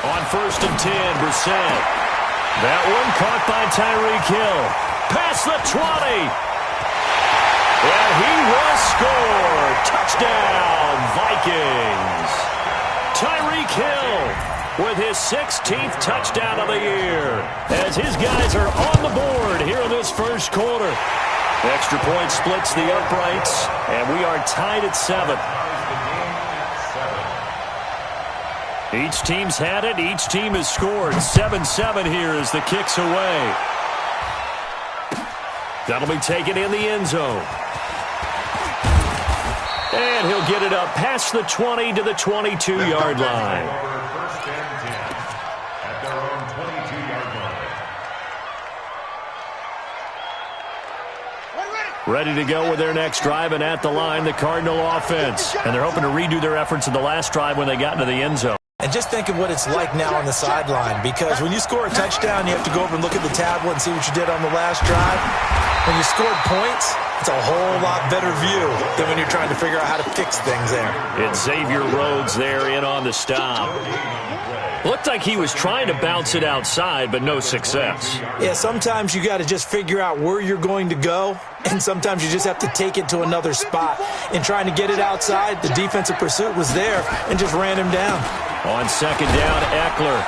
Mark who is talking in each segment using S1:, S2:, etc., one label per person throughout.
S1: On 1st and 10, Brissett. That one caught by Tyreek Hill. Past the 20. And he will score. Touchdown, Vikings. Tyreek Hill with his 16th touchdown of the year, as his guys are on the board here in this first quarter. Extra point splits the uprights, and we are tied at 7. Each team's had it. Each team has scored. 7-7 here as the kick's away. That'll be taken in the end zone. And he'll get it up past the 20 to the 22-yard line. Ready to go with their next drive, and at the line, the Cardinal offense. And they're hoping to redo their efforts in the last drive when they got into the end zone.
S2: And just think of what it's like now on the sideline, because when you score a touchdown, you have to go over and look at the tablet and see what you did on the last drive. When you scored points, it's a whole lot better view than when you're trying to figure out how to fix things there.
S1: It's Xavier Rhodes there in on the stop. Looked like he was trying to bounce it outside, but no success.
S2: Yeah, sometimes you got to just figure out where you're going to go, and sometimes you just have to take it to another spot. In trying to get it outside, the defensive pursuit was there and just ran him down.
S1: On 2nd down, Eckler.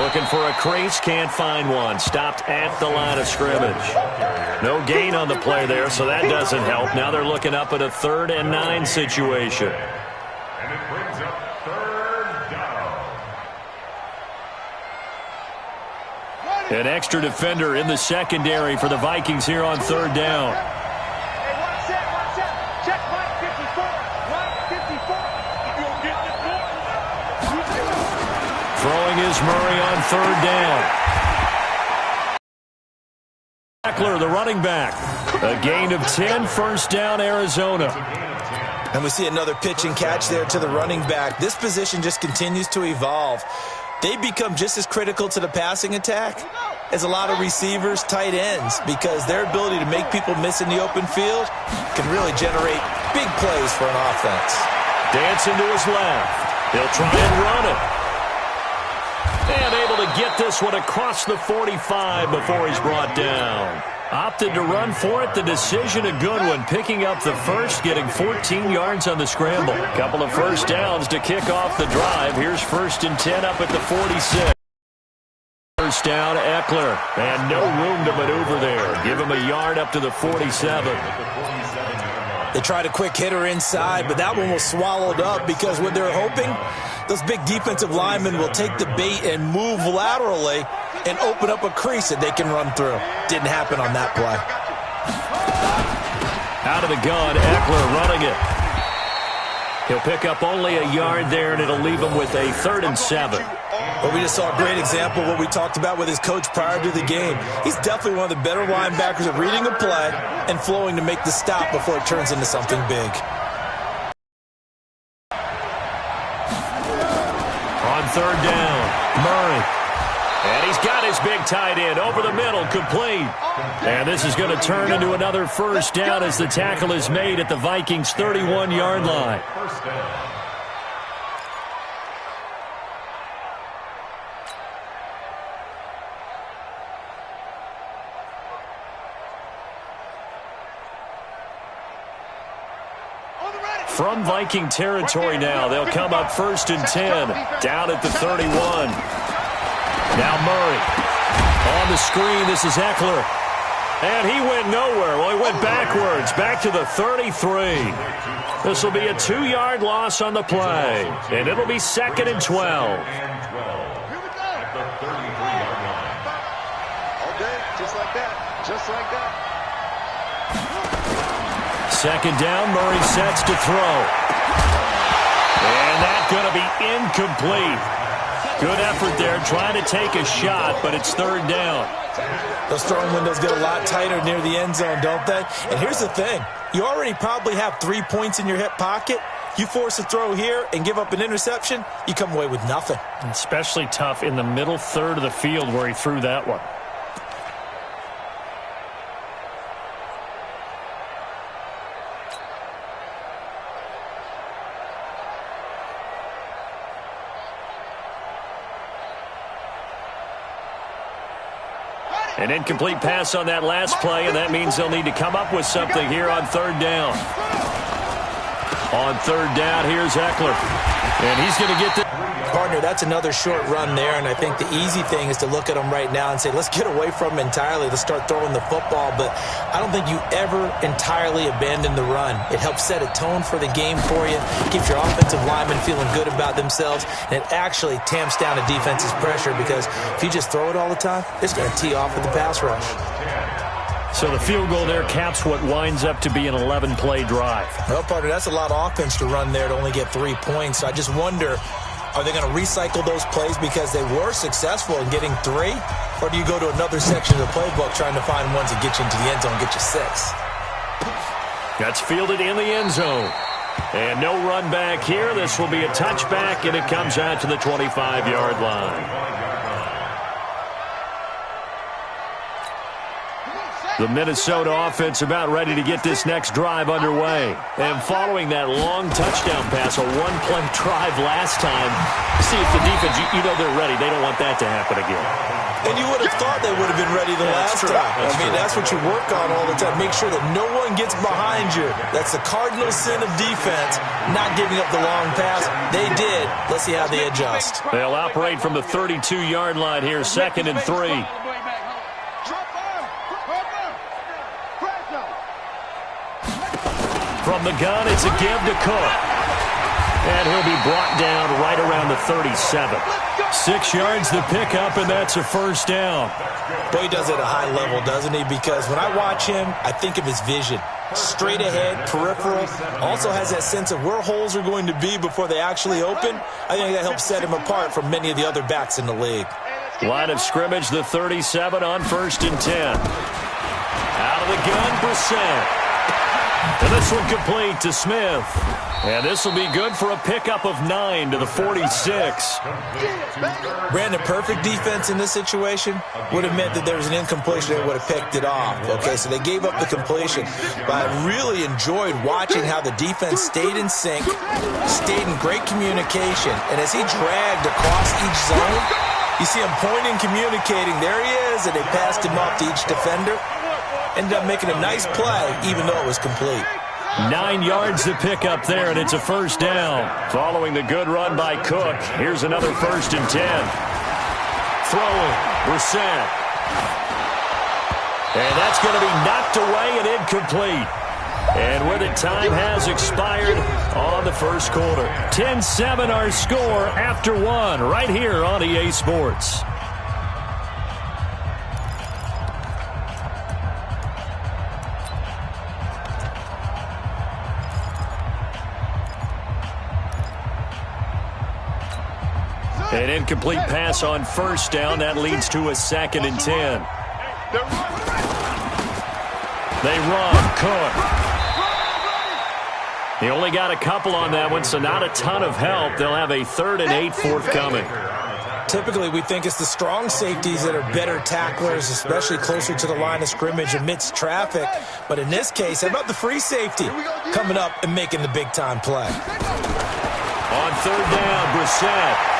S1: Looking for a crease, can't find one. Stopped at the line of scrimmage. No gain on the play there, so that doesn't help. Now they're looking up at a 3rd and 9 situation.
S3: And it brings up 3rd down.
S1: An extra defender in the secondary for the Vikings here on 3rd down.
S4: Hey, one set. Check line 54. Line 54. You'll get the ball.
S1: Throwing is Murray on 3rd down. Eckler, the running back. A gain of 10, 1st down, Arizona.
S2: And we see another pitch and catch there to the running back. This position just continues to evolve. They become just as critical to the passing attack as a lot of receivers, tight ends, because their ability to make people miss in the open field can really generate big plays for an offense.
S1: Dancing to his left. He'll try and run it. And able to get this one across the 45 before he's brought down. Opted to run for it. The decision a good one. Picking up the first, getting 14 yards on the scramble. Couple of 1st downs to kick off the drive. Here's 1st and 10 up at the 46. 1st down, Eckler. And no room to maneuver there. Give him a yard up to the 47.
S2: They tried a quick hitter inside, but that one was swallowed up because what they're hoping, those big defensive linemen will take the bait and move laterally and open up a crease that they can run through. Didn't happen on that play.
S1: Out of the gun, Eckler running it. He'll pick up only a yard there, and it'll leave him with a 3rd and 7.
S2: Well, we just saw a great example of what we talked about with his coach prior to the game. He's definitely one of the better linebackers at reading a play and flowing to make the stop before it turns into something big.
S1: On 3rd down, Murray. And he's got his big tight end over the middle, complete. And this is going to turn into another 1st down as the tackle is made at the Vikings' 31-yard line.
S3: 1st down.
S1: From Viking territory now, they'll come up 1st and 10, down at the 31. Now Murray on the screen. This is Eckler. And he went nowhere. Well, he went backwards, back to the 33. This will be a 2-yard loss on the play, and it'll be 2nd and 12.
S3: At the 33-yard line.
S4: Okay, just like that. Just like that.
S1: 2nd down, Murray sets to throw. And that's going to be incomplete. Good effort there, trying to take a shot, but it's 3rd down.
S2: Those throwing windows get a lot tighter near the end zone, don't they? And here's the thing. You already probably have 3 points in your hip pocket. You force a throw here and give up an interception, you come away with nothing.
S1: Especially tough in the middle 3rd of the field where he threw that one. An incomplete pass on that last play, and that means they'll need to come up with something here on third down. On third down, here's Eckler. And he's going to get the...
S2: Partner, that's another short run there, and I think the easy thing is to look at him right now and say, let's get away from him entirely. Let's start throwing the football, but I don't think you ever entirely abandon the run. It helps set a tone for the game for you, keeps your offensive linemen feeling good about themselves, and it actually tamps down a defense's pressure because if you just throw it all the time, it's going to tee off with the pass rush.
S1: So the field goal there caps what winds up to be an 11-play drive.
S2: Well, partner, that's a lot of offense to run there to only get 3 points. So I just wonder, are they going to recycle those plays because they were successful in getting 3? Or do you go to another section of the playbook trying to find ones that get you into the end zone and get you 6?
S1: That's fielded in the end zone. And no run back here. This will be a touchback, and it comes out to the 25-yard line. The Minnesota offense about ready to get this next drive underway. And following that long touchdown pass, a one-play drive last time, see if the defense, you know they're ready. They don't want that to happen again.
S2: And you would have thought they would have been ready the last time. That's what you work on all the time. Make sure that no one gets behind you. That's the cardinal sin of defense, not giving up the long pass. They did. Let's see how they adjust.
S1: They'll operate from the 32-yard line here, 2nd and 3. From the gun, it's a give to Cook. And he'll be brought down right around the 37. 6 yards the pickup, and that's a first down.
S2: Boy, he does it at a high level, doesn't he? Because when I watch him, I think of his vision. Straight ahead, peripheral. Also has that sense of where holes are going to be before they actually open. I think that helps set him apart from many of the other backs in the league.
S1: Line of scrimmage, the 37 on 1st and 10. Out of the gun, Brissett. And this one complete to Smith. And this will be good for a pickup of 9 to the 46.
S2: Brandon, perfect defense in this situation would have meant that there was an incompletion. They would have picked it off. Okay, so they gave up the completion. But I really enjoyed watching how the defense stayed in sync, stayed in great communication. And as he dragged across each zone, you see him pointing, communicating. There he is, and they passed him off to each defender. Ended up making a nice play, even though it was complete.
S1: 9 yards to pick up there, and it's a first down. Following the good run by Cook, here's another 1st and 10. Throwing, Brissett. And that's going to be knocked away and incomplete. And with it, time has expired on the first quarter. 10-7 our score after 1 right here on EA Sports. An incomplete pass on first down. That leads to a 2nd and 10. They run. Cook. He only got a couple on that one, so not a ton of help. They'll have a 3rd and 8 forthcoming.
S2: Typically, we think it's the strong safeties that are better tacklers, especially closer to the line of scrimmage amidst traffic. But in this case, how about the free safety coming up and making the big-time play?
S1: On 3rd down, Brissett.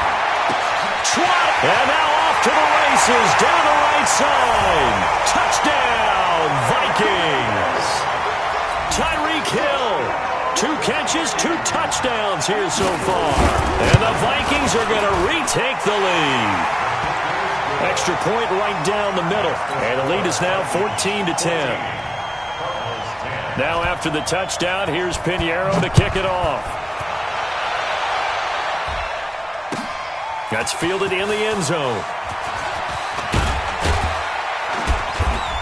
S1: And now off to the races, down the right side. Touchdown, Vikings. Tyreek Hill, 2 catches, 2 touchdowns here so far. And the Vikings are going to retake the lead. Extra point right down the middle. And the lead is now 14-10. Now after the touchdown, here's Pinheiro to kick it off. That's fielded in the end zone.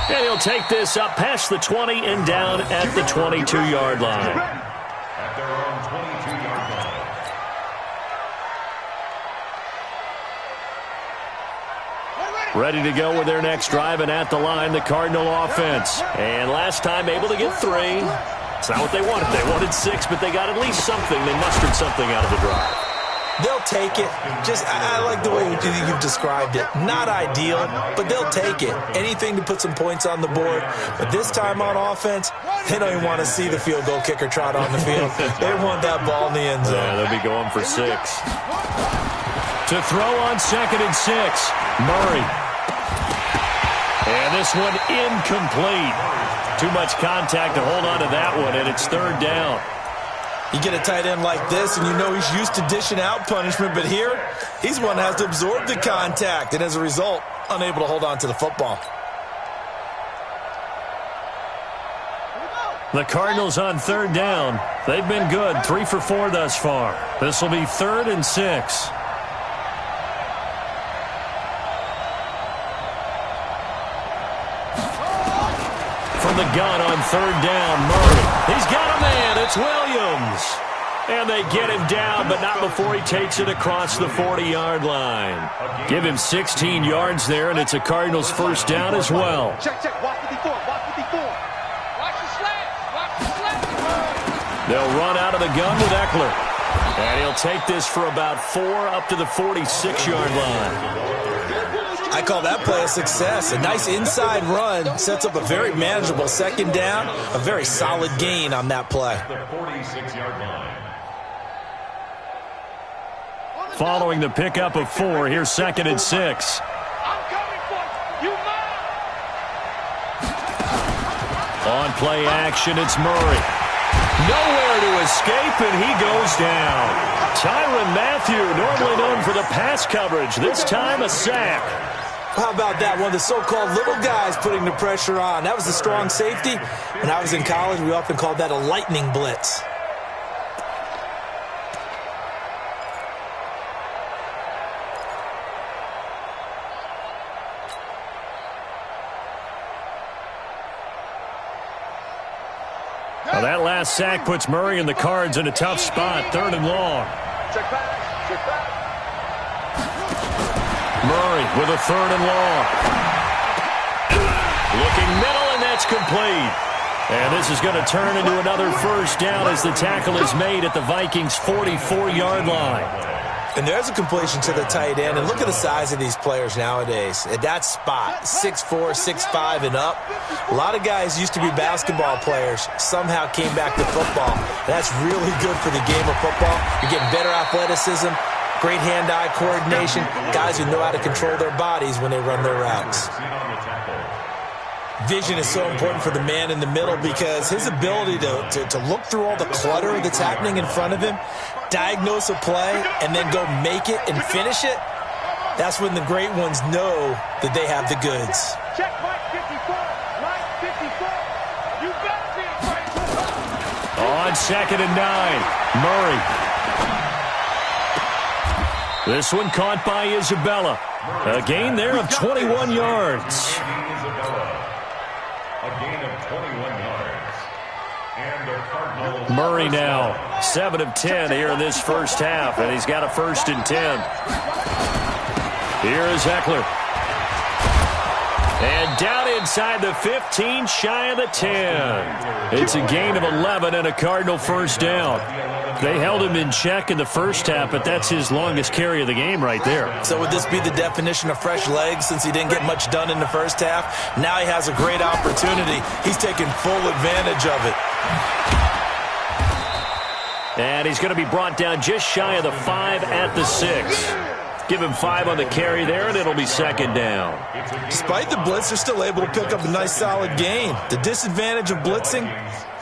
S1: And he'll take this up past the 20 and down at the 22-yard line.
S3: At their own 22-yard line.
S1: Ready to go with their next drive, and at the line, the Cardinal offense. And last time able to get 3. It's not what they wanted. They wanted 6, but they got at least something. They mustered something out of the drive.
S2: They'll take it. I like the way you've described it. Not ideal, but they'll take it. Anything to put some points on the board. But this time on offense, they don't even want to see the field goal kicker trot on the field. They want that ball in the end zone.
S1: Yeah, they'll be going for 6. To throw on 2nd and 6, Murray. And this one incomplete. Too much contact to hold on to that one, and it's third down.
S2: You get a tight end like this, and you know he's used to dishing out punishment, but here, he's one that has to absorb the contact, and as a result, unable to hold on to the football.
S1: The Cardinals on third down. They've been good, 3 for 4 thus far. This will be 3rd and 6. From the gun on third down, Murray. He's got a man. It's Williams. And they get him down, but not before he takes it across the 40-yard line. Give him 16 yards there, and it's a Cardinals first down as well.
S4: Check. Watch 54. Watch 54. Watch the slant. Watch the slant.
S1: They'll run out of the gun with Eckler. And he'll take this for about 4 up to the 46-yard line.
S2: I call that play a success. A nice inside run sets up a very manageable second down. A very solid gain on that play.
S3: The 46-yard line.
S1: Following the pickup of 4, here's 2nd and 6.
S4: I'm coming for you. You mine.
S1: On play action, it's Murray. Nowhere to escape, and he goes down. Tyrann Mathieu, normally known for the pass coverage, this time a sack.
S2: How about that? One of the so-called little guys putting the pressure on. That was a strong safety. When I was in college, we often called that a lightning blitz.
S1: Well, that last sack puts Murray and the Cards in a tough spot, 3rd and long.
S4: Check back.
S1: Murray with a 3rd and long. Looking middle, and that's complete. And this is going to turn into another first down as the tackle is made at the Vikings' 44-yard line.
S2: And there's a completion to the tight end. And look at the size of these players nowadays. At that spot, 6'4", 6'5", and up. A lot of guys used to be basketball players, somehow came back to football. That's really good for the game of football. You're getting better athleticism, great hand-eye coordination, guys who know how to control their bodies when they run their routes. Vision is so important for the man in the middle because his ability to look through all the clutter that's happening in front of him, diagnose a play, and then go make it and finish it, that's when the great ones know that they have the goods.
S4: Check Mike 54. Mike 54. You better be afraid.
S1: On 2nd and 9, Murray. This one caught by Isabella. A gain there of 21 yards.
S3: A gain of 21 yards. And the Cardinals.
S1: Murray now 7 of 10 here in this first half, and he's got a 1st and 10. Here is Eckler. And down inside the 15, shy of the 10. It's a gain of 11 and a Cardinal first down. They held him in check in the first half, but that's his longest carry of the game right there.
S2: So would this be the definition of fresh legs since he didn't get much done in the first half? Now he has a great opportunity. He's taking full advantage of it.
S1: And he's going to be brought down just shy of the 5 at the 6. Give him 5 on the carry there, and it'll be 2nd down.
S2: Despite the blitz, they're still able to pick up a nice solid gain. The disadvantage of blitzing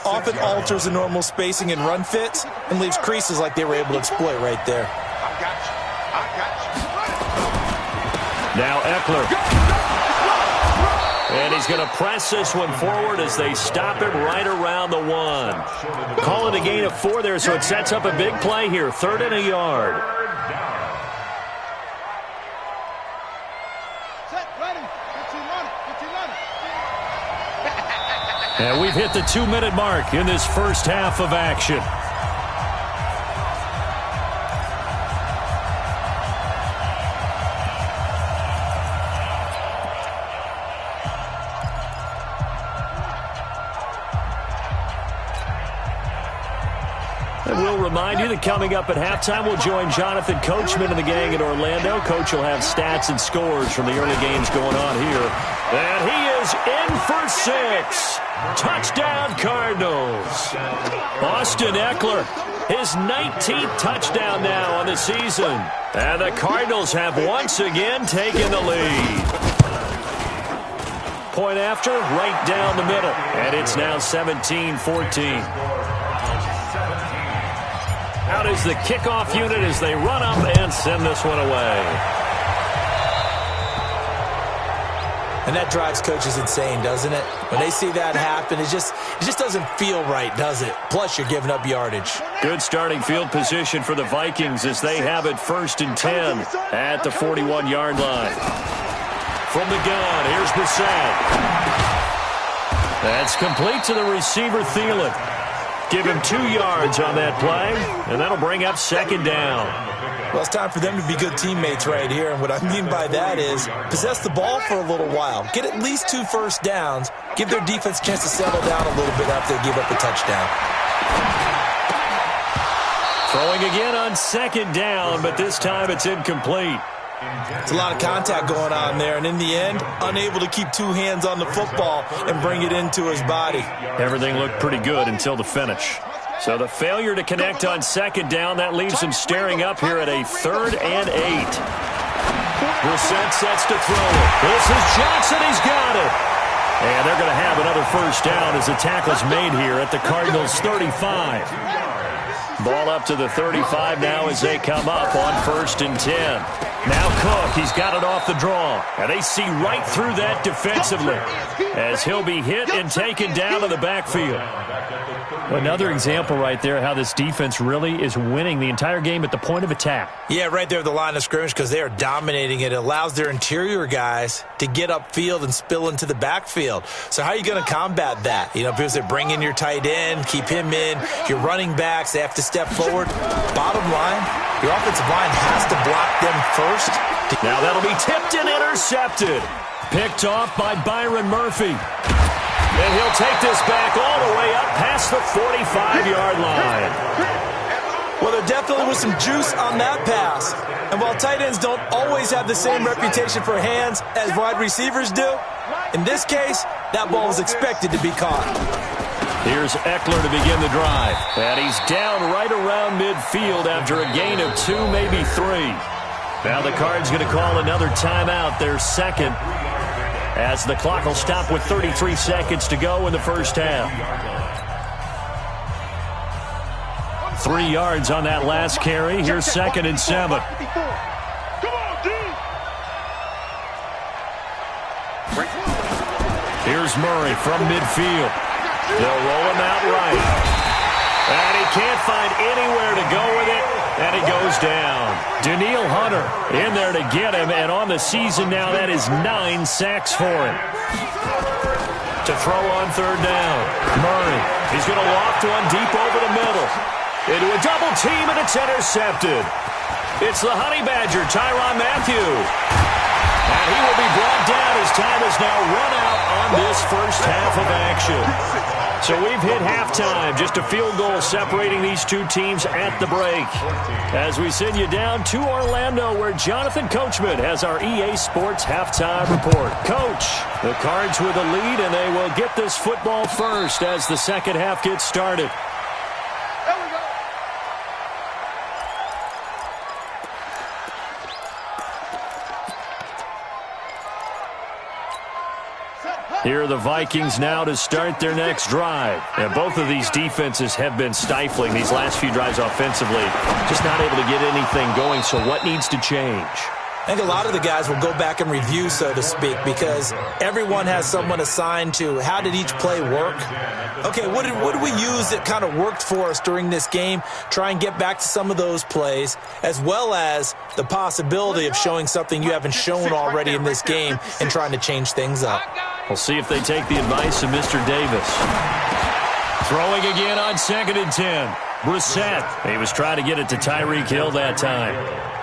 S2: often alters the normal spacing and run fits and leaves creases like they were able to exploit right there.
S4: I got you.
S1: Now Eckler. And he's going to press this one forward as they stop him right around the 1. Call it a gain of 4 there, so it sets up a big play here. 3rd and a yard. And we've hit the 2-minute mark in this first half of action. And we'll remind you that coming up at halftime, we'll join Jonathan Coachman and the gang in Orlando. Coach will have stats and scores from the early games going on here. And he is in for 6. Touchdown, Cardinals. Austin Eckler, his 19th touchdown now on the season. And the Cardinals have once again taken the lead. Point after, right down the middle. And it's now 17-14. Out is the kickoff unit as they run up and send this one away.
S2: And that drives coaches insane, doesn't it? When they see that happen, it just doesn't feel right, does it? Plus, you're giving up yardage.
S1: Good starting field position for the Vikings as they have it 1st and 10 at the 41-yard line. From the gun, here's Brissett. That's complete to the receiver, Thielen. Give him 2 yards on that play, and that'll bring up 2nd down.
S2: Well, it's time for them to be good teammates right here, and what I mean by that is possess the ball for a little while. Get at least 2 first downs. Give their defense a chance to settle down a little bit after they give up a touchdown.
S1: Throwing again on 2nd down, but this time it's incomplete.
S2: It's a lot of contact going on there, and in the end, unable to keep 2 hands on the football and bring it into his body.
S1: Everything looked pretty good until the finish. So the failure to connect on 2nd down, that leaves him staring up here at a 3rd and 8. Brissett sets to throw it. This is Johnson. He's got it. And they're going to have another 1st down as the tackle's made here at the Cardinals' 35. Ball up to the 35 now as they come up on 1st and 10. Now Cook, he's got it off the draw. And they see right through that defensively as he'll be hit and taken down to the backfield. Another example right there how this defense really is winning the entire game at the point of attack.
S2: Yeah, right there at the line of scrimmage because they are dominating it. It allows their interior guys to get upfield and spill into the backfield. So how are you going to combat that? You know, because they bring in your tight end, keep him in. Your running backs, they have to step forward. Bottom line, your offensive line has to block them first.
S1: Now that'll be tipped and intercepted. Picked off by Byron Murphy. And he'll take this back all the way up past the 45-yard line.
S2: Well, there definitely was some juice on that pass. And while tight ends don't always have the same reputation for hands as wide receivers do, in this case, that ball was expected to be caught.
S1: Here's Eckler to begin the drive. And he's down right around midfield after a gain of 2, maybe 3. Now the Cards going to call another timeout, their 2nd. As the clock will stop with 33 seconds to go in the 1st half. 3 yards on that last carry. Here's 2nd and 7. Here's Murray from midfield. They'll roll him out right. And he can't find anywhere to go with it. And he goes down. Daniil Hunter in there to get him. And on the season now, that is 9 sacks for him. To throw on 3rd down. Murray. He's going to loft one deep over the middle. Into a double team, and it's intercepted. It's the Honey Badger, Tyrann Mathieu. And he will be brought down as time is now run out on this 1st half of action. So we've hit halftime, just a field goal separating these 2 teams at the break. As we send you down to Orlando, where Jonathan Coachman has our EA Sports halftime report. Coach, the Cards with a lead, and they will get this football first as the 2nd half gets started. Here are the Vikings now to start their next drive. And both of these defenses have been stifling these last few drives offensively. Just not able to get anything going, so what needs to change?
S2: I think a lot of the guys will go back and review, so to speak, because everyone has someone assigned to how did each play work. Okay, what did we use that kind of worked for us during this game? Try and get back to some of those plays, as well as the possibility of showing something you haven't shown already in this game and trying to change things up.
S1: We'll see if they take the advice of Mr. Davis. Throwing again on 2nd and 10. Brissett. He was trying to get it to Tyreek Hill that time.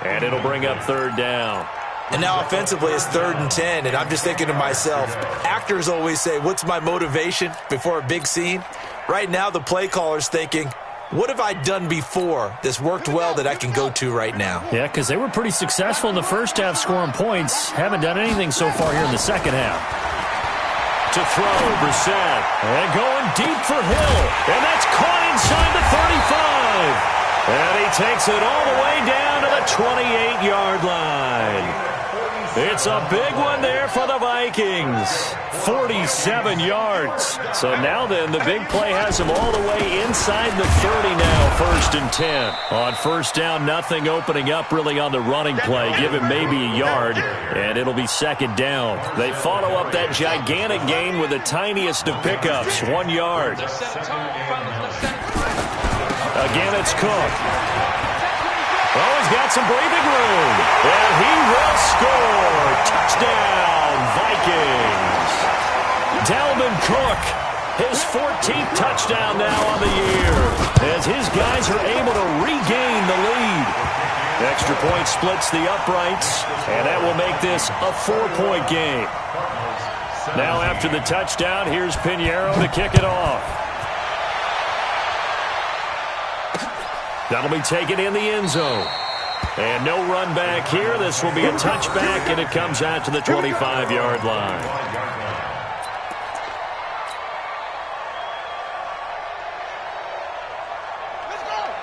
S1: And it'll bring up 3rd down.
S2: And now offensively it's 3rd and 10, and I'm just thinking to myself, actors always say, what's my motivation before a big scene? Right now the play caller's thinking, what have I done before that's worked well that I can go to right now?
S1: Yeah, because they were pretty successful in the 1st half scoring points. Haven't done anything so far here in the 2nd half. To throw, Brissett. And going deep for Hill. And that's caught inside the 35. And he takes it all the way down to the 28-yard line. It's a big one there for the Vikings. 47 yards. So now then, the big play has him all the way inside the 30 now, 1st and 10. On first down, nothing opening up really on the running play. Give him maybe a yard, and it'll be 2nd down. They follow up that gigantic gain with the tiniest of pickups, 1 yard. Again, it's Cook. Oh, he's got some breathing room. And he will score. Touchdown, Vikings. Dalvin Cook, his 14th touchdown now on the year, as his guys are able to regain the lead. Extra point splits the uprights, and that will make this a 4-point game. Now after the touchdown, here's Pinheiro to kick it off. That'll be taken in the end zone. And no run back here. This will be a touchback, and it comes out to the 25-yard line.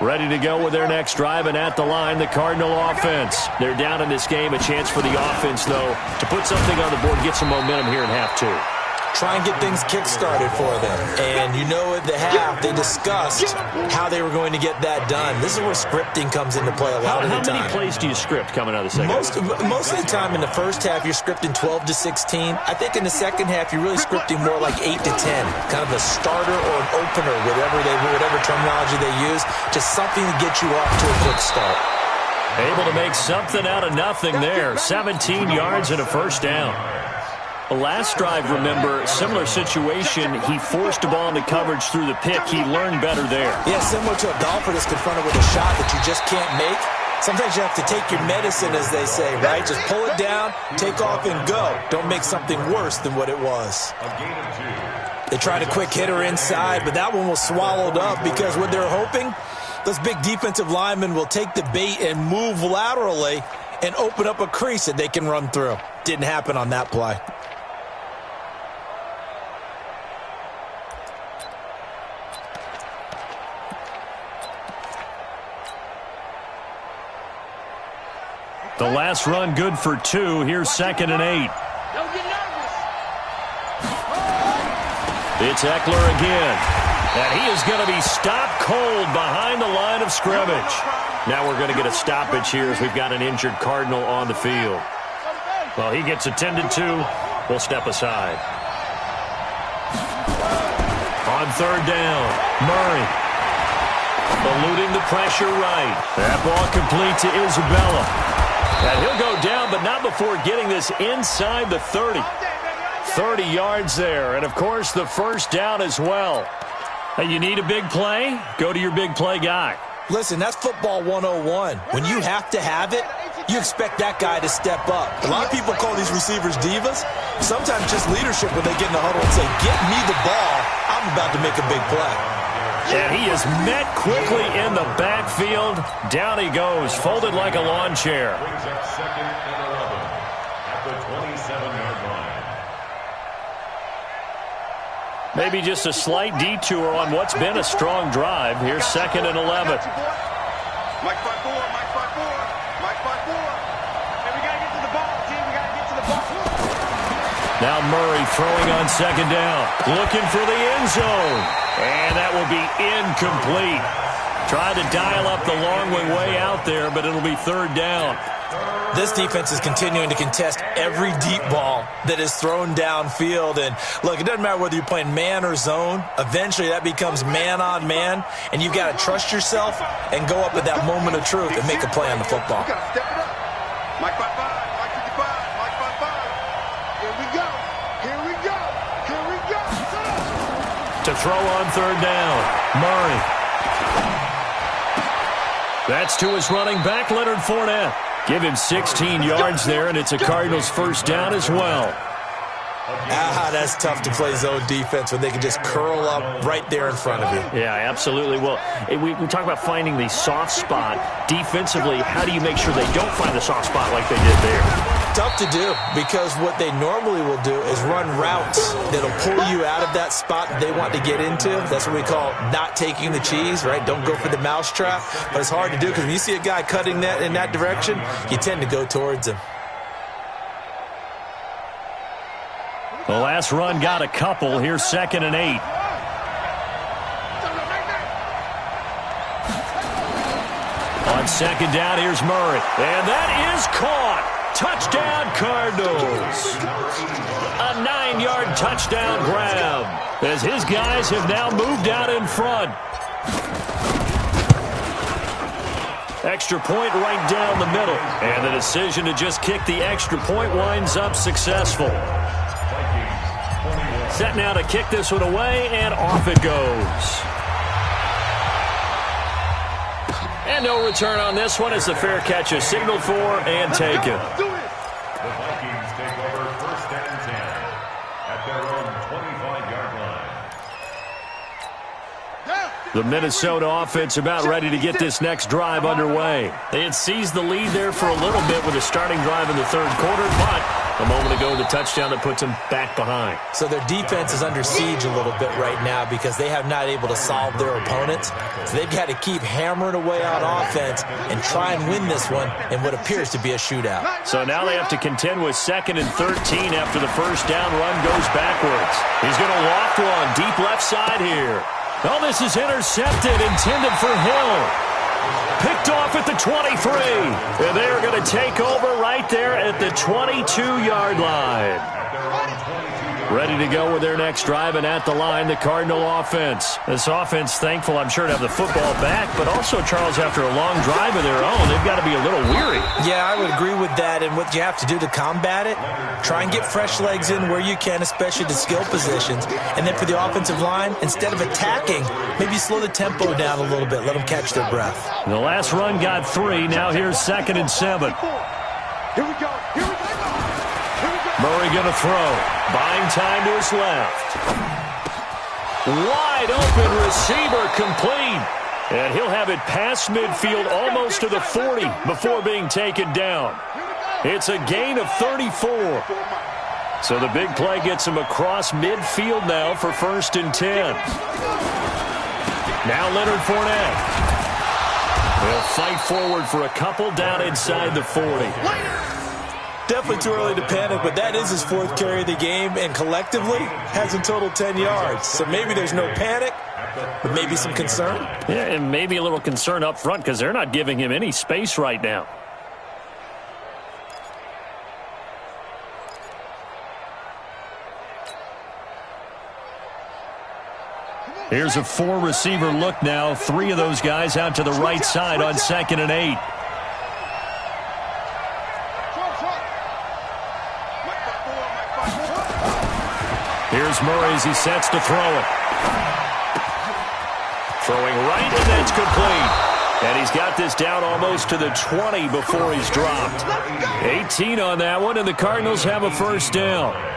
S1: Ready to go with their next drive, and at the line, the Cardinal offense. They're down in this game. A chance for the offense, though, to put something on the board, get some momentum here in half 2.
S2: Try and get things kick-started for them. And you know at the half, they discussed how they were going to get that done. This is where scripting comes into play a lot of the time.
S1: How many plays do you script coming out of the second half?
S2: Most of the time in the first half, you're scripting 12 to 16. I think in the second half, you're really scripting more like 8 to 10. Kind of a starter or an opener, whatever terminology they use. Just something to get you off to a quick start.
S1: Able to make something out of nothing there. 17 yards and a 1st down. The last drive, remember, similar situation. He forced a ball into coverage through the pick. He learned better there.
S2: Yeah, similar to a golfer that's confronted with a shot that you just can't make. Sometimes you have to take your medicine, as they say, right? Just pull it down, take off, and go. Don't make something worse than what it was. They tried a quick hitter inside, but that one was swallowed up because what they're hoping, those big defensive linemen will take the bait and move laterally and open up a crease that they can run through. Didn't happen on that play.
S1: The last run good for 2. Here's 2nd and 8.
S4: Don't get nervous.
S1: It's Eckler again. And he is going to be stopped cold behind the line of scrimmage. Now we're going to get a stoppage here as we've got an injured Cardinal on the field. Well, he gets attended to. We'll step aside. On 3rd down, Murray. Eluding the pressure right. That ball complete to Isabella. And he'll go down, but not before getting this inside the 30. 30 yards there, and of course the 1st down as well. Hey, you need a big play? Go to your big play guy.
S2: Listen, that's football 101. When you have to have it, you expect that guy to step up. A lot of people call these receivers divas. Sometimes just leadership when they get in the huddle and say, get me the ball, I'm about to make a big play.
S1: And he is met quickly in the backfield. Down he goes, folded like a lawn chair.
S3: Brings up 2nd and 11 at the 27-yard line.
S1: Maybe just a slight detour on what's been a strong drive. Here's 2nd and 11.
S4: Mike 5-4, Mike 5-4, Mike 5-4. And we got to get to the ball, team. We got to get to the ball.
S1: Now Murray throwing on 2nd down. Looking for the end zone. And that will be incomplete. Tried to dial up the long way out there, but it'll be 3rd down.
S2: This defense is continuing to contest every deep ball that is thrown downfield. And, look, it doesn't matter whether you're playing man or zone. Eventually, that becomes man on man, and you've got to trust yourself and go up at that moment of truth and make a play on the football.
S4: We got to step it up. Mike 5-5, Mike 55, Mike 5-5. Here we go. Here we go. Here we go.
S1: To throw on 3rd down, Murray. That's to his running back, Leonard Fournette. Give him 16 yards there, and it's a Cardinals 1st down as well.
S2: That's tough to play zone defense when they can just curl up right there in front of you.
S1: Yeah, absolutely. Well, we talk about finding the soft spot. Defensively, how do you make sure they don't find the soft spot like they did there?
S2: Tough to do, because what they normally will do is run routes that'll pull you out of that spot that they want to get into. That's what we call not taking the cheese, right? Don't go for the mousetrap. But it's hard to do because when you see a guy cutting that in that direction, you tend to go towards him.
S1: The last run got a couple. Here's 2nd and 8. On 2nd down, here's Murray. And that is caught. Touchdown, Cardinals. A 9-yard touchdown grab as his guys have now moved out in front. Extra point right down the middle. And the decision to just kick the extra point winds up successful. Set now to kick this one away, and off it goes. And no return on this one as the fair catch is signaled for and taken.
S3: The Vikings take over 1st and 10 at their own 25-yard line.
S1: The Minnesota offense about ready to get this next drive underway. They had seized the lead there for a little bit with a starting drive in the 3rd quarter, but a moment ago the touchdown that puts them back behind.
S2: So their defense is under siege a little bit right now because they have not able to solve their opponents. So they've got to keep hammering away on offense and try and win this one in what appears to be a shootout.
S1: So now they have to contend with 2nd and 13 after the first down run goes backwards. He's going to loft one deep left side here. Oh, this is intercepted, intended for Hill. Picked off at the 23. And they're going to take over right there at the 22-yard line. Ready to go with their next drive, and at the line, the Cardinal offense. This offense, thankful, I'm sure, to have the football back, but also, Charles, after a long drive of their own, they've got to be a little weary.
S2: Yeah, I would agree with that, and what you have to do to combat it, try and get fresh legs in where you can, especially to skill positions. And then for the offensive line, instead of attacking, maybe slow the tempo down a little bit, let them catch their breath.
S1: The last run got 3. Now here's 2nd and 7.
S4: Here we go. Here we go.
S1: Murray going to throw. Buying time to his left. Wide open receiver complete. And he'll have it past midfield almost to the 40 before being taken down. It's a gain of 34. So the big play gets him across midfield now for 1st and 10. Now Leonard Fournette. They'll fight forward for a couple down inside the 40.
S2: Definitely too early to panic, but that is his 4th carry of the game, and collectively has in total 10 yards. So maybe there's no panic, but maybe some concern.
S1: Yeah, and maybe a little concern up front because they're not giving him any space right now. Here's a 4-receiver look now. 3 of those guys out to the right side on 2nd and 8. Here's Murray as he sets to throw it. Throwing right, and that's complete. And he's got this down almost to the 20 before he's dropped. 18 on that one, and the Cardinals have a 1st down.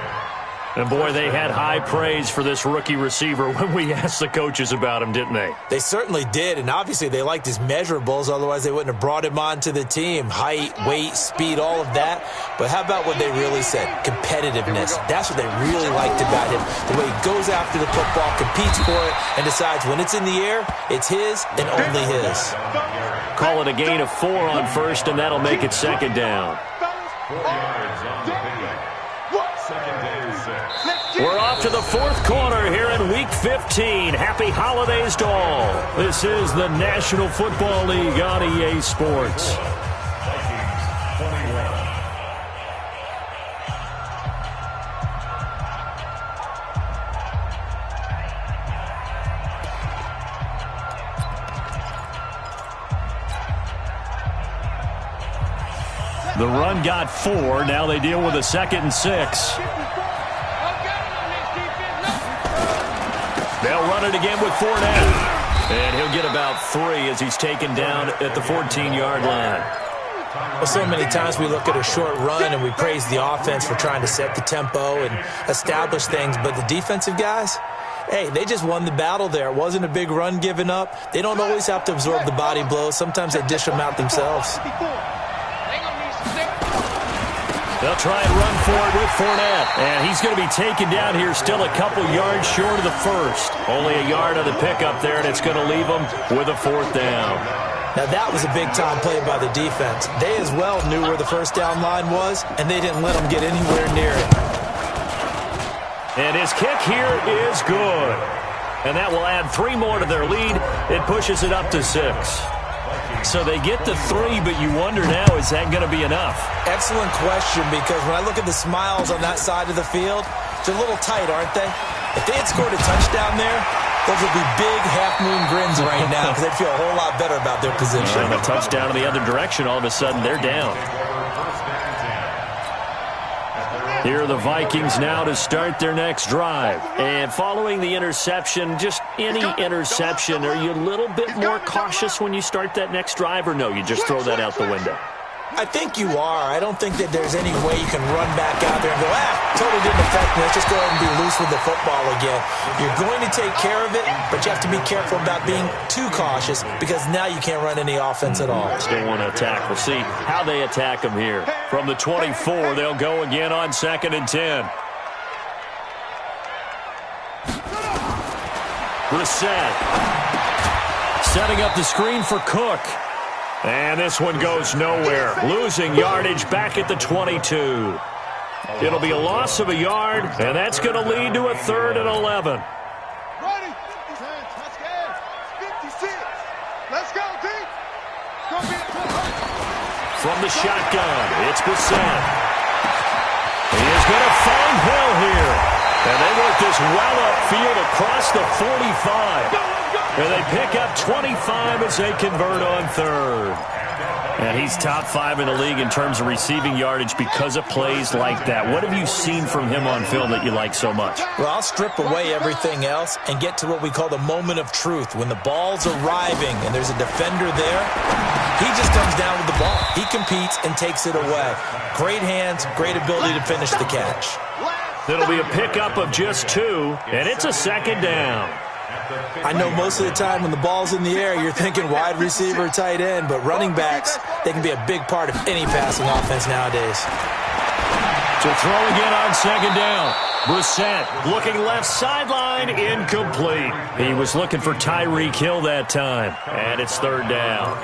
S1: And, boy, they had high praise for this rookie receiver when we asked the coaches about him, didn't they?
S2: They certainly did, and obviously they liked his measurables. Otherwise, they wouldn't have brought him onto the team. Height, weight, speed, all of that. But how about what they really said? Competitiveness. That's what they really liked about him. The way he goes after the football, competes for it, and decides when it's in the air, it's his and only his.
S1: Call it a gain of 4 on 1st, and that'll make it 2nd down.
S3: 4 yards on the pickup. 2nd and 6.
S1: We're off to the 4th quarter here in Week 15. Happy holidays to all. This is the National Football League on EA Sports.
S3: Vikings 21.
S1: The run got 4. Now they deal with a 2nd and 6. They'll run it again with Fournette. And he'll get about 3 as he's taken down at the 14-yard line.
S2: Well, so many times we look at a short run and we praise the offense for trying to set the tempo and establish things, but the defensive guys, hey, they just won the battle there. It wasn't a big run given up. They don't always have to absorb the body blows. Sometimes they dish them out themselves.
S1: They'll try and run for it with Fournette. And he's going to be taken down here still a couple yards short of the 1st. Only a yard on the pickup there, and it's going to leave him with a 4th down.
S2: Now, that was a big-time play by the defense. They as well knew where the 1st down line was, and they didn't let them get anywhere near it.
S1: And his kick here is good. And that will add 3 more to their lead. It pushes it up to 6. So they get the 3, but you wonder now, is that going to be enough?
S2: Excellent question, because when I look at the smiles on that side of the field, they're a little tight, aren't they? If they had scored a touchdown there, those would be big half-moon grins right now because they'd feel a whole lot better about their position.
S1: And a touchdown in the other direction, all of a sudden they're down. Here are the Vikings now to start their next drive. And following the interception, just any interception, are you a little bit more cautious when you start that next drive, or no, you just throw that out the window?
S2: I think you are. I don't think that there's any way you can run back out there and go, totally didn't affect me. Let's just go ahead and be loose with the football again. You're going to take care of it, but you have to be careful about being too cautious because now you can't run any offense at all.
S1: Still want to attack. We'll see how they attack them here. From the 24, they'll go again on 2nd and 10. Brissett setting up the screen for Cook. And this one goes nowhere. Losing yardage back at the 22. It'll be a loss of a yard, and that's going to lead to a 3rd and 11.
S4: Ready? 56. Let's go, D.
S1: From the shotgun, it's Brissett. He is going to find Hill here. And they work this well upfield across the 45. And they pick up 25 as they convert on 3rd. And he's top 5 in the league in terms of receiving yardage because of plays like that. What have you seen from him on film that you like so much?
S2: Well, I'll strip away everything else and get to what we call the moment of truth. When the ball's arriving and there's a defender there, he just comes down with the ball. He competes and takes it away. Great hands, great ability to finish the catch.
S1: It'll be a pickup of just 2, and it's a 2nd down.
S2: I know most of the time when the ball's in the air, you're thinking wide receiver, tight end, but running backs, they can be a big part of any passing offense nowadays.
S1: To throw again on 2nd down. Brissett looking left sideline, incomplete. He was looking for Tyreek Hill that time, and it's 3rd down.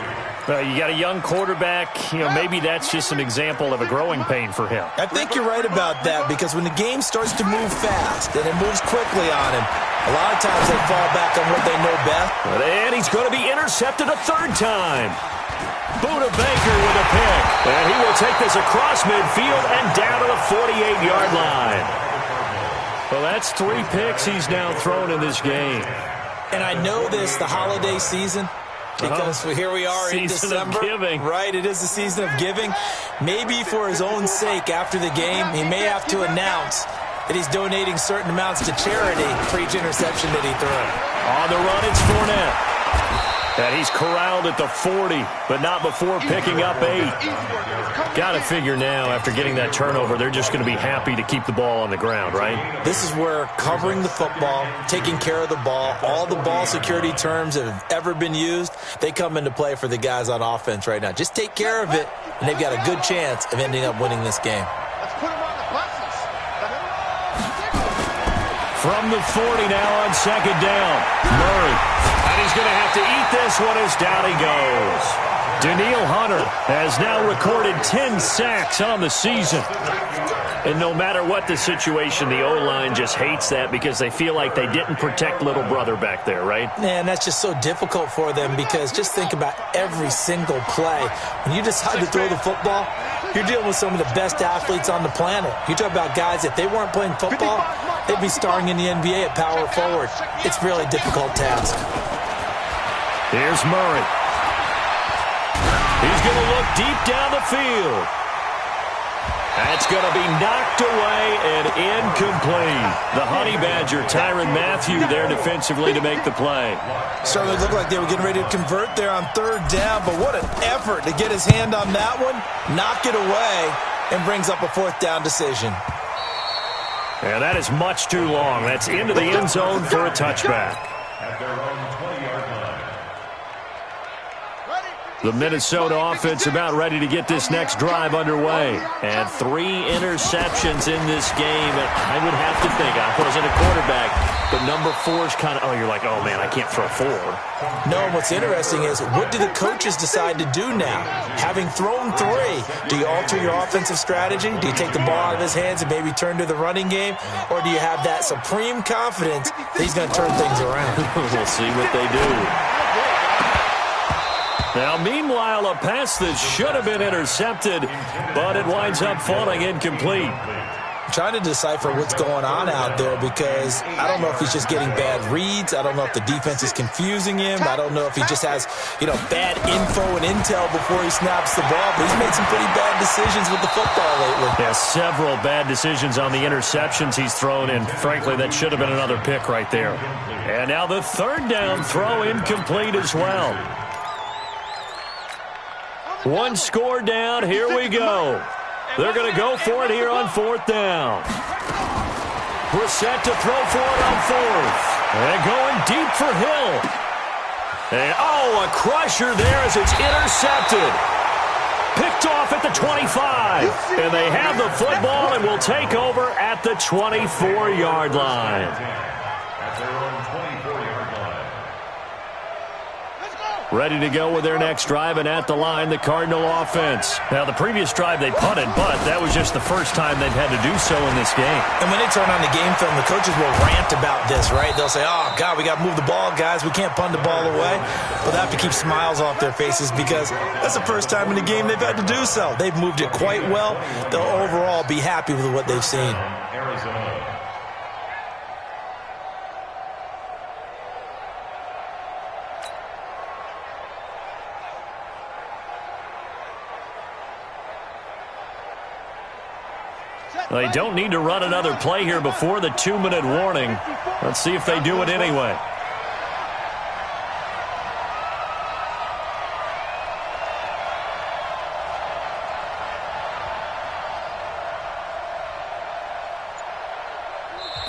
S1: You got a young quarterback, maybe that's just an example of a growing pain for him.
S2: I think you're right about that because when the game starts to move fast and it moves quickly on him, a lot of times they fall back on what they know best.
S1: And he's going to be intercepted a 3rd time. Buda Baker with a pick. And he will take this across midfield and down to the 48-yard line. Well, that's 3 picks he's now thrown in this game.
S2: And I know this, the holiday season, because here we are in December.
S1: Season of giving.
S2: Right, it is the season of giving. Maybe for his own sake after the game, he may have to announce that he's donating certain amounts to charity for each interception that he threw.
S1: On the run, it's Fournette. And he's corralled at the 40, but not before picking up 8. Got to figure now, after getting that turnover, they're just going to be happy to keep the ball on the ground, right?
S2: This is where covering the football, taking care of the ball, all the ball security terms that have ever been used, they come into play for the guys on offense right now. Just take care of it, and they've got a good chance of ending up winning this game.
S1: From the 40 now on 2nd down. Murray. And he's going to have to eat this one as down he goes. Danielle Hunter has now recorded 10 sacks on the season. And no matter what the situation, the O-line just hates that because they feel like they didn't protect little brother back there, right?
S2: Man, that's just so difficult for them because just think about every single play. When you decide to throw the football, you're dealing with some of the best athletes on the planet. You talk about guys, if they weren't playing football, they'd be starring in the NBA at power forward. It's a really difficult task.
S1: Here's Murray. He's going to look deep down the field. That's going to be knocked away and incomplete. The Honey Badger, Tyrann Mathieu, there defensively to make the play.
S2: Certainly looked like they were getting ready to convert there on 3rd down, but what an effort to get his hand on that one, knock it away, and brings up a 4th down decision.
S1: Yeah, that is much too long. That's into the end zone for a touchback.
S3: At their own 20-yard line.
S1: The Minnesota offense about ready to get this next drive underway. And 3 interceptions in this game. And I would have to think, I wasn't a quarterback, but number 4 is kind of, oh, you're like, oh, man, I can't throw 4.
S2: No, and what's interesting is, what do the coaches decide to do now? Having thrown 3, do you alter your offensive strategy? Do you take the ball out of his hands and maybe turn to the running game? Or do you have that supreme confidence that he's going to turn things around?
S1: We'll see what they do. Now, meanwhile, a pass that should have been intercepted, but it winds up falling incomplete.
S2: I'm trying to decipher what's going on out there, because I don't know if he's just getting bad reads. I don't know if the defense is confusing him. I don't know if he just has, bad info and intel before he snaps the ball. But he's made some pretty bad decisions with the football lately.
S1: Yeah, several bad decisions on the interceptions he's thrown, and frankly, that should have been another pick right there. And now the 3rd down throw incomplete as well. 1 score down. Here we go. They're going to go for it here on 4th down. We're set to throw for it on 4th. And going deep for Hill. And, a crusher there as it's intercepted. Picked off at the 25. And they have the football and will take over at the 24-yard line.
S3: At their own 24-yard line.
S1: Ready to go with their next drive, and at the line, the Cardinal offense. Now, the previous drive they punted, but that was just the first time they've had to do so in this game.
S2: And when they turn on the game film, the coaches will rant about this, right? They'll say, oh, God, we got to move the ball, guys. We can't punt the ball away. But they have to keep smiles off their faces, because that's the first time in the game they've had to do so. They've moved it quite well. They'll overall be happy with what they've seen.
S3: Arizona.
S1: They don't need to run another play here before the 2-minute warning. Let's see if they do it anyway.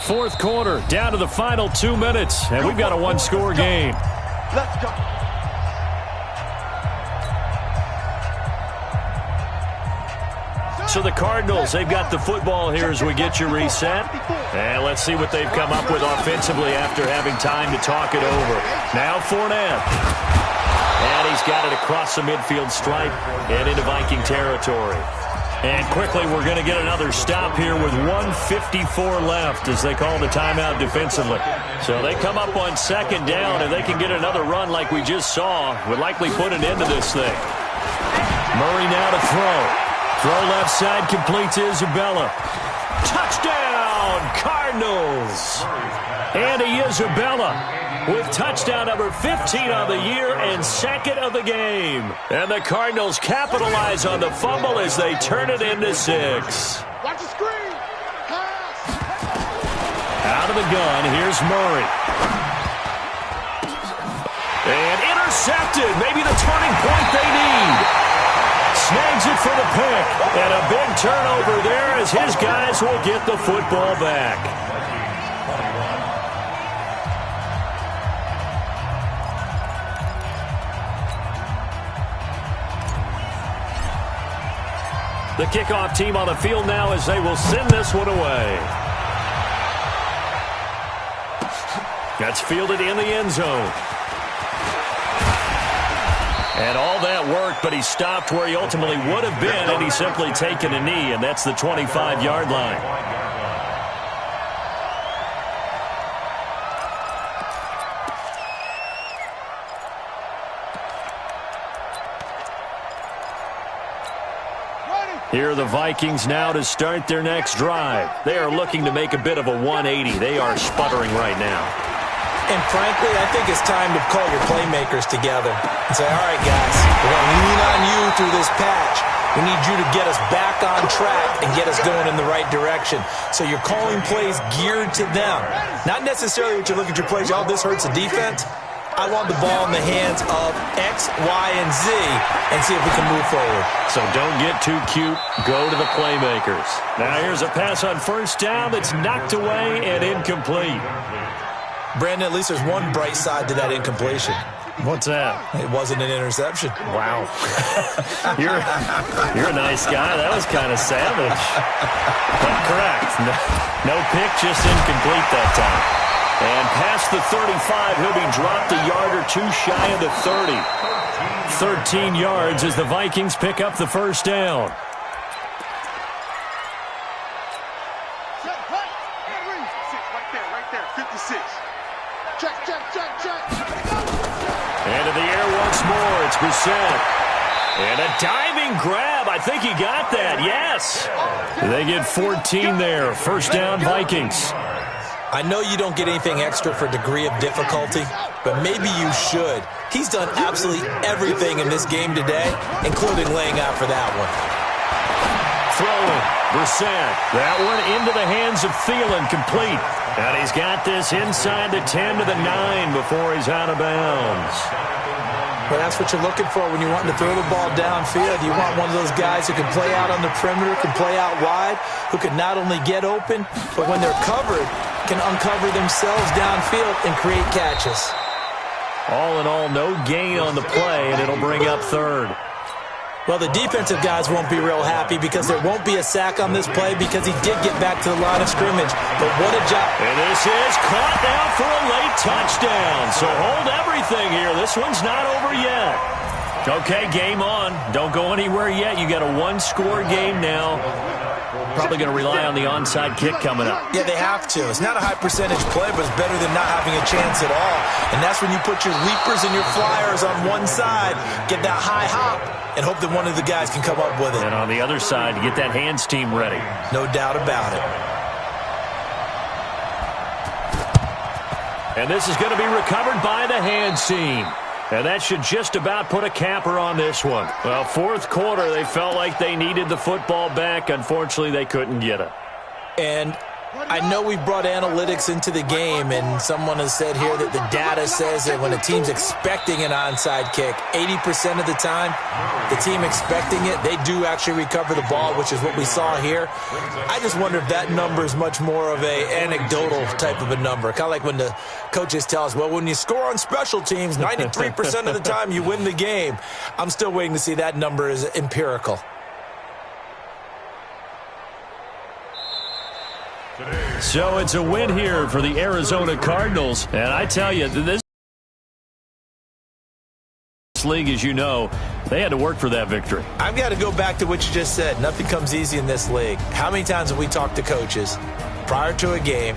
S1: Fourth quarter, down to the final 2 minutes, and we've got a 1-score game.
S4: Let's go.
S1: So the Cardinals, they've got the football here as we get you reset. And let's see what they've come up with offensively after having time to talk it over. Now Fournette. And he's got it across the midfield stripe and into Viking territory. And quickly, we're going to get another stop here with 1:54 left as they call the timeout defensively. So they come up on 2nd down, and they can get another run like we just saw. Would likely put an end to this thing. Murray now to throw. Throw left side, completes Isabella. Touchdown, Cardinals! Andy Isabella with touchdown number 15 on the year and 2nd of the game. And the Cardinals capitalize on the fumble as they turn it into 6.
S4: Watch the screen. Pass.
S1: Out of the gun, here's Murray. And intercepted, maybe the turning point they need. Snags it for the pick, and a big turnover there as his guys will get the football back. The kickoff team on the field now as they will send this one away. That's fielded in the end zone. And all that worked, but he stopped where he ultimately would have been, and he's simply taken a knee, and that's the 25-yard line. Here are the Vikings now to start their next drive. They are looking to make a bit of a 180. They are sputtering right now.
S2: And frankly, I think it's time to call your playmakers together and say, all right, guys, we're going to lean on you through this patch. We need you to get us back on track and get us going in the right direction. So you're calling plays geared to them. Not necessarily what you look at your plays, oh, this hurts the defense. I want the ball in the hands of X, Y, and Z and see if we can move forward.
S1: So don't get too cute. Go to the playmakers. Now here's a pass on 1st down that's knocked away and incomplete.
S2: Brandon, at least there's one bright side to that incompletion.
S1: What's that?
S2: It wasn't an interception.
S1: Wow. You're a nice guy. That was kind of savage. But correct. No pick, just incomplete that time. And past the 35, he'll be dropped a yard or two shy of the 30. 13 yards as the Vikings pick up the first down.
S4: Right there, 56. Check.
S1: And in the air once more, it's Brissett. And a diving grab. I think he got that, yes. They get 14 there. First down, Vikings.
S2: I know you don't get anything extra for degree of difficulty, but maybe you should. He's done absolutely everything in this game today, including laying out for that one.
S1: Throwing, Brissett. That one into the hands of Thielen, complete. And he's got this inside the 10 to the 9 before he's out of bounds.
S2: But that's what you're looking for when you're wanting to throw the ball downfield. You want one of those guys who can play out on the perimeter, can play out wide, who can not only get open, but when they're covered, can uncover themselves downfield and create catches.
S1: All in all, no gain on the play, and it'll bring up third.
S2: Well, the defensive guys won't be real happy because there won't be a sack on this play because he did get back to the line of scrimmage. But what a job.
S1: And this is caught now for a late touchdown. So hold everything here. This one's not over yet. Okay, game on. Don't go anywhere yet. You got a one-score game now. Probably going to rely on the onside kick coming up.
S2: Yeah, they have to. It's not a high-percentage play, but it's better than not having a chance at all. And that's when you put your leapers and your flyers on one side, get that high hop, and hope that one of the guys can come up with it.
S1: And on the other side, get that hands team ready.
S2: No doubt about it.
S1: And this is going to be recovered by the hands team. And that should just about put a capper on this one. Well, fourth quarter, they felt like they needed the football back. Unfortunately, they couldn't get it.
S2: And I know we brought analytics into the game, and someone has said here that the data says that when a team's expecting an onside kick, 80% of the time, the team expecting it, they do actually recover the ball, which is what we saw here. I just wonder if that number is much more of a anecdotal type of a number. Kind of like when the coaches tell us, well, when you score on special teams, 93% of the time you win the game. I'm still waiting to see that number is empirical.
S1: So it's a win here for the Arizona Cardinals. And I tell you, this league, as you know, they had to work for that victory.
S2: I've got to go back to what you just said. Nothing comes easy in this league. How many times have we talked to coaches prior to a game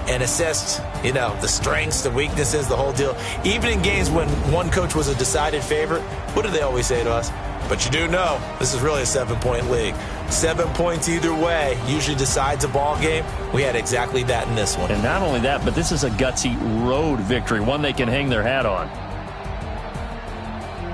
S2: and assessed, the strengths, the weaknesses, the whole deal? Even in games when one coach was a decided favorite, what do they always say to us? But you do know this is really a 7-point league. 7 points either way usually decides a ball game. We had exactly that in this one.
S1: And not only that, but this is a gutsy road victory, one they can hang their hat on.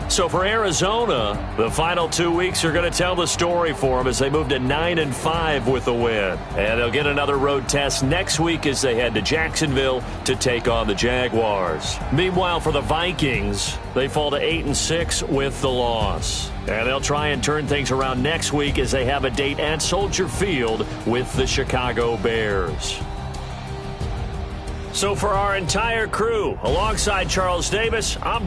S1: So for Arizona, the final 2 weeks are going to tell the story for them as they move to 9-5 with a win. And they'll get another road test next week as they head to Jacksonville to take on the Jaguars. Meanwhile, for the Vikings, they fall to 8-6 with the loss. And they'll try and turn things around next week as they have a date at Soldier Field with the Chicago Bears. So for our entire crew, alongside Charles Davis, I'm